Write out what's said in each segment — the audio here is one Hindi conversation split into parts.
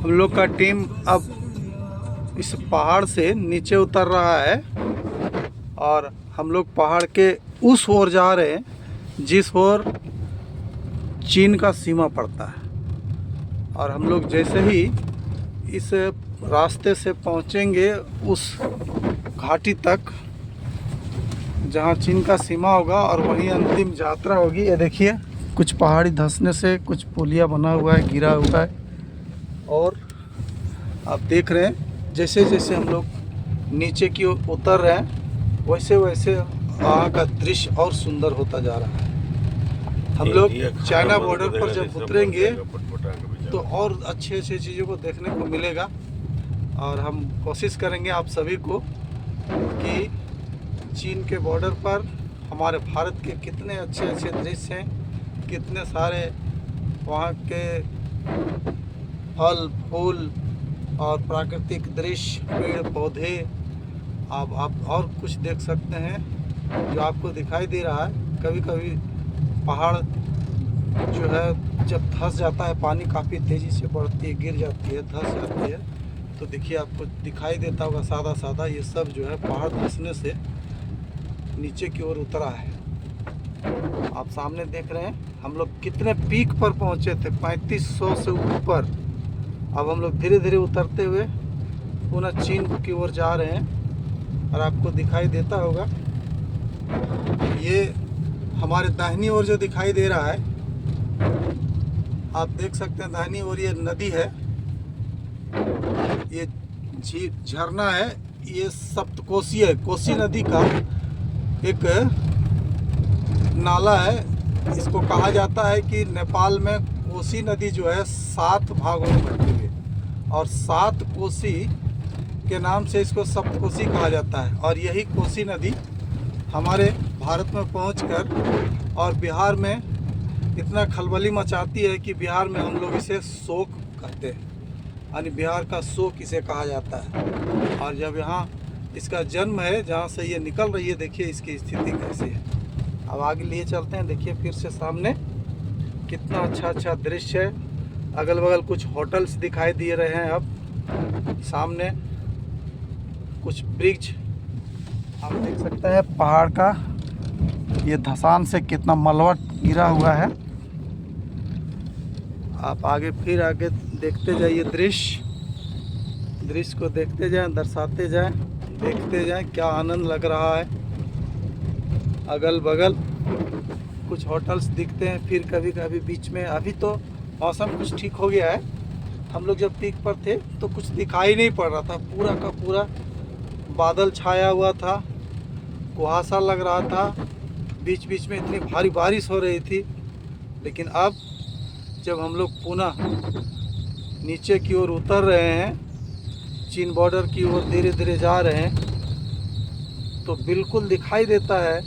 हम लोग का टीम अब इस पहाड़ से नीचे उतर रहा है और हम लोग पहाड़ के उस ओर जा रहे हैं जिस ओर चीन का सीमा पड़ता है। और हम लोग जैसे ही इस रास्ते से पहुंचेंगे उस घाटी तक जहां चीन का सीमा होगा और वहीं अंतिम यात्रा होगी। ये देखिए कुछ पहाड़ी धंसने से कुछ पुलिया बना हुआ है, गिरा हुआ है। और आप देख रहे हैं जैसे जैसे हम लोग नीचे की ओर उतर रहे हैं वैसे वैसे वहाँ का दृश्य और सुंदर होता जा रहा है। हम लोग चाइना बॉर्डर पर जब उतरेंगे तो और अच्छे अच्छे चीज़ों को देखने को मिलेगा। और हम कोशिश करेंगे आप सभी को कि चीन के बॉर्डर पर हमारे भारत के कितने अच्छे अच्छे दृश्य हैं, कितने सारे वहाँ के फल फूल और प्राकृतिक दृश्य, पेड़ पौधे आप और कुछ देख सकते हैं जो आपको दिखाई दे रहा है। कभी कभी पहाड़ जो है जब धंस जाता है, पानी काफ़ी तेज़ी से बढ़ती है, गिर जाती है, धंस जाती है, तो देखिए आपको दिखाई देता होगा सादा सादा। ये सब जो है पहाड़ धंसने से नीचे की ओर उतरा है। आप सामने देख रहे हैं हम लोग कितने पीक पर पहुंचे थे, 3500 से ऊपर। अब हम लोग धीरे धीरे उतरते हुए पुनः चीन की ओर जा रहे हैं। और आपको दिखाई देता होगा ये हमारे दाहिनी ओर जो दिखाई दे रहा है, आप देख सकते हैं दाहिनी ओर ये नदी है, ये झरना है, ये सप्तकोशी है। कोसी नदी का एक नाला है। इसको कहा जाता है कि नेपाल में कोसी नदी जो है 7 भागों में बटी हुई है और 7 कोसी के नाम से इसको सप्तकोशी कहा जाता है। और यही कोसी नदी हमारे भारत में पहुंचकर और बिहार में इतना खलबली मचाती है कि बिहार में हम लोग इसे शोक कहते हैं, यानी बिहार का शोक इसे कहा जाता है। और जब यहाँ इसका जन्म है जहाँ से ये निकल रही है, देखिए इसकी स्थिति कैसी है। अब आगे लिए चलते हैं, देखिए फिर से सामने कितना अच्छा अच्छा दृश्य है। अगल बगल कुछ होटल्स दिखाई दे रहे हैं। अब सामने कुछ वृक्ष आप देख सकते हैं, पहाड़ का ये धसान से कितना मलबा गिरा हुआ है। आप आगे फिर आगे देखते जाइए, दृश्य को देखते जाएं, दर्शाते जाएं, देखते जाएं, क्या आनंद लग रहा है। अगल बगल कुछ होटल्स दिखते हैं, फिर कभी कभी बीच में। अभी तो मौसम कुछ ठीक हो गया है। हम लोग जब पीक पर थे तो कुछ दिखाई नहीं पड़ रहा था, पूरा का पूरा बादल छाया हुआ था, कुहासा लग रहा था, बीच बीच में इतनी भारी बारिश हो रही थी। लेकिन अब जब हम लोग पुनः नीचे की ओर उतर रहे हैं, चीन बॉर्डर की ओर धीरे धीरे जा रहे हैं, तो बिल्कुल दिखाई देता है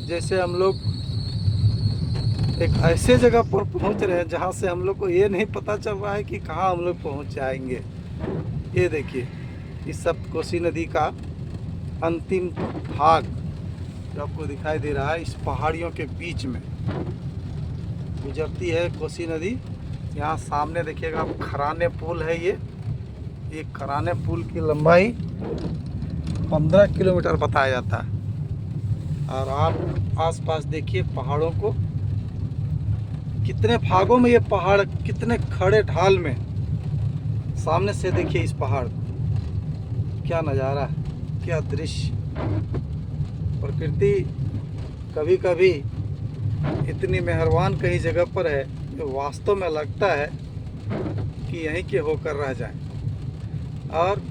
जैसे हम लोग एक ऐसे जगह पर पहुंच रहे हैं जहां से हम लोग को ये नहीं पता चल रहा है कि कहां हम लोग पहुंच जाएंगे। ये देखिए इस सप्तकोशी नदी का अंतिम भाग जो आपको दिखाई दे रहा है, इस पहाड़ियों के बीच में गुजरती है कोसी नदी। यहाँ सामने देखिएगा आप, खराने पुल है। ये खराने पुल की लंबाई 15 किलोमीटर बताया जाता है। और आप आसपास देखिए पहाड़ों को, कितने भागों में ये पहाड़, कितने खड़े ढाल में। सामने से देखिए इस पहाड़ को, क्या नज़ारा है, क्या दृश्य। प्रकृति कभी कभी इतनी मेहरबान कहीं जगह पर है जो वास्तव में लगता है कि यहीं के होकर रह जाएं। और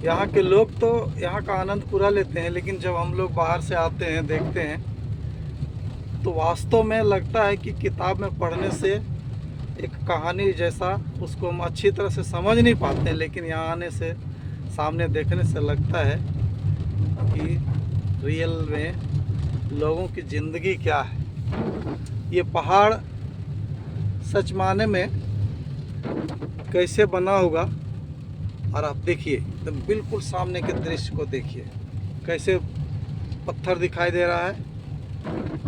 यहाँ के लोग तो यहाँ का आनंद पूरा लेते हैं, लेकिन जब हम लोग बाहर से आते हैं, देखते हैं, तो वास्तव में लगता है कि किताब में पढ़ने से एक कहानी जैसा उसको हम अच्छी तरह से समझ नहीं पाते हैं। लेकिन यहाँ आने से, सामने देखने से लगता है कि रियल में लोगों की ज़िंदगी क्या है। ये पहाड़ सच माने में कैसे बना होगा। और आप देखिए एकदम बिल्कुल सामने के दृश्य को देखिए, कैसे पत्थर दिखाई दे रहा है।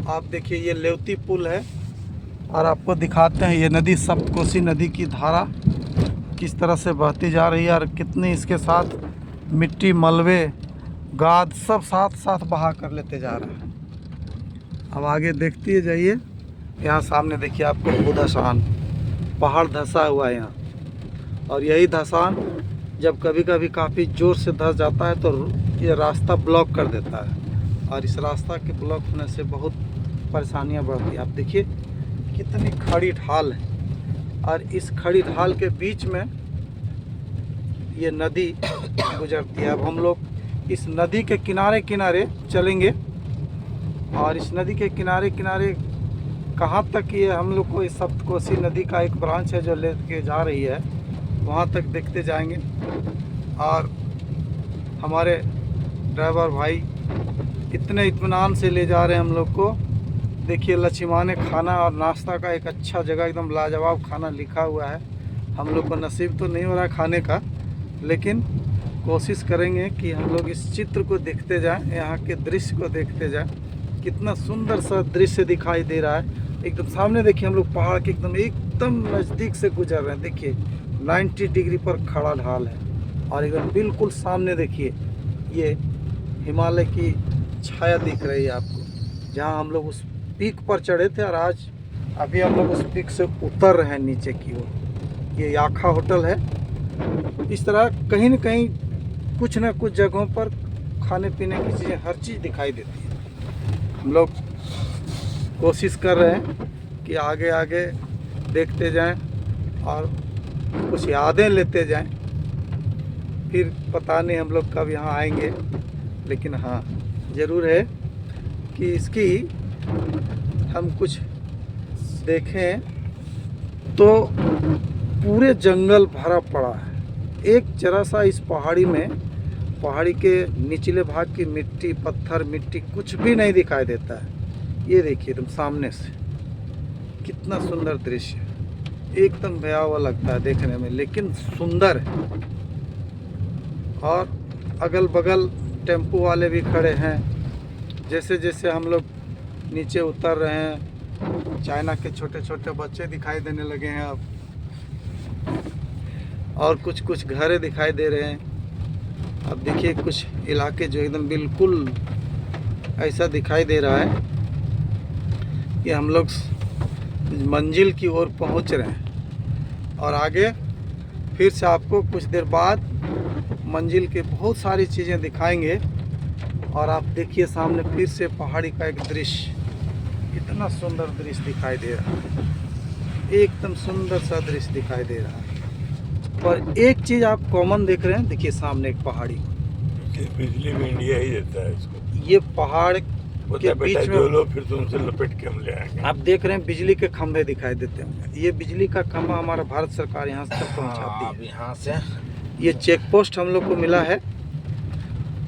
आप देखिए ये लेवती पुल है। और आपको दिखाते हैं ये नदी, सप्तकोशी नदी की धारा किस तरह से बहती जा रही है और कितनी इसके साथ मिट्टी, मलबे, गाद सब साथ साथ बहा कर लेते जा रहा है। अब आगे देखते जाइए, यहाँ सामने देखिए आपको भूधसान, पहाड़ धंसा हुआ है यहाँ। और यही धंसान जब कभी कभी काफ़ी ज़ोर से धंस जाता है तो ये रास्ता ब्लॉक कर देता है, और इस रास्ता के ब्लॉक होने से बहुत परेशानियाँ बढ़ती हैं। आप देखिए कितनी खड़ी ढाल है, और इस खड़ी ढाल के बीच में ये नदी गुजरती है। अब हम लोग इस नदी के किनारे किनारे चलेंगे, और इस नदी के किनारे किनारे कहाँ तक ये हम लोग को इस सप्तकोसी नदी का एक ब्रांच है जो लेके जा रही है, वहाँ तक देखते जाएंगे। और हमारे ड्राइवर भाई इतने इत्मीनान से ले जा रहे हैं हम लोग को। देखिए लक्ष्मीमाने खाना और नाश्ता का एक अच्छा जगह, एकदम लाजवाब खाना लिखा हुआ है। हम लोग को नसीब तो नहीं हो रहा है खाने का, लेकिन कोशिश करेंगे कि हम लोग इस चित्र को देखते जाएं, यहाँ के दृश्य को देखते जाएं। कितना सुंदर सा दृश्य दिखाई दे रहा है। एकदम सामने देखिए हम लोग पहाड़ के एकदम नज़दीक से गुजर रहे हैं। देखिए 90 डिग्री पर खड़ा ढाल है, और एकदम बिल्कुल सामने देखिए ये हिमालय की छाया दिख रही है आपको, जहाँ हम लोग उस पीक पर चढ़े थे, और आज अभी हम लोग उस पीक से उतर रहे हैं नीचे की ओर। ये याखा होटल है। इस तरह कहीं न कहीं कुछ न कुछ जगहों पर खाने पीने की चीज़ें, हर चीज़ दिखाई देती है। हम लोग कोशिश कर रहे हैं कि आगे आगे देखते जाएं और कुछ यादें लेते जाएं। फिर पता नहीं हम लोग कब यहाँ आएंगे, लेकिन हाँ ज़रूर है कि इसकी हम कुछ देखें तो पूरे जंगल भरा पड़ा है। एक जरा सा इस पहाड़ी में, पहाड़ी के निचले भाग की मिट्टी, पत्थर, मिट्टी कुछ भी नहीं दिखाई देता है। ये देखिए एकदम सामने से कितना सुंदर दृश्य, एकदम भयावह लगता है देखने में, लेकिन सुंदर है। और अगल बगल टेम्पो वाले भी खड़े हैं। जैसे जैसे हम लोग नीचे उतर रहे हैं, चाइना के छोटे छोटे बच्चे दिखाई देने लगे हैं अब, और कुछ कुछ घरें दिखाई दे रहे हैं। अब देखिए कुछ इलाके जो एकदम बिल्कुल ऐसा दिखाई दे रहा है कि हम लोग मंजिल की ओर पहुंच रहे हैं, और आगे फिर से आपको कुछ देर बाद मंजिल के बहुत सारी चीज़ें दिखाएंगे। और आप देखिए सामने फिर से पहाड़ी का एक दृश्य, इतना सुंदर दृश्य दिखाई दे रहा है, एकदम सुंदर सा दृश्य दिखाई दे रहा है। पर एक चीज़ आप कॉमन देख रहे हैं, देखिए सामने एक पहाड़ी, बिजली भी इंडिया ही देता है इसको। ये पहाड़ के बीच में फिर तुमसे लपेट के हम ले आएंगे। आप देख रहे हैं बिजली के खंभे दिखाई देते होंगे। ये बिजली का खंभा हमारा भारत सरकार यहाँ तक पहुँचाती है। यहाँ से ये चेक पोस्ट हम लोग को मिला है,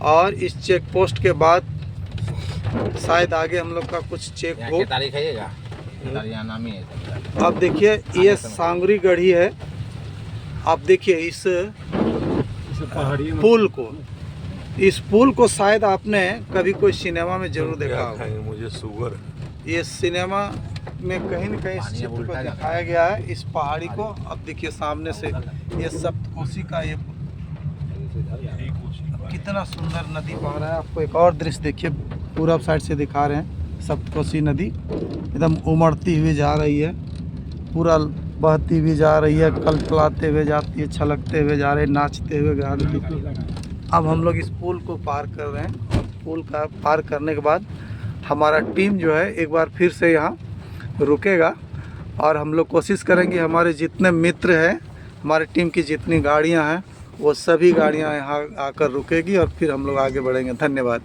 और इस चेक पोस्ट के बाद शायद आगे हम लोग का कुछ चेक हो। तारीख है, नामी है। अब देखिए ये सांगरी गढ़ी है। आप देखिए इस पुल को, इस पुल को शायद आपने कभी कोई सिनेमा में जरूर देखा होगा। मुझे शुगर, ये सिनेमा में कहीं न कहीं इस चित्र को दिखाया गया है, इस पहाड़ी को। अब देखिए सामने से ये सप्तकोसी का ये कितना सुंदर नदी बह रहा है। आपको एक और दृश्य देखिए, पूरब साइड से दिखा रहे हैं। सप्तकोसी नदी एकदम उमड़ती हुई जा रही है, पूरा बहती हुई जा रही है, कलकलाते हुए जाती है, छलकते हुए जा रहे हैं, नाचते हुए गा रही है। अब हम लोग इस पुल को पार कर रहे हैं, और पुल का पार करने के बाद हमारा टीम जो है एक बार फिर से यहाँ रुकेगा, और हम लोग कोशिश करेंगे हमारे जितने मित्र हैं, हमारे टीम की जितनी गाड़ियाँ हैं, वो सभी गाड़ियाँ यहाँ आकर रुकेगी, और फिर हम लोग आगे बढ़ेंगे। धन्यवाद।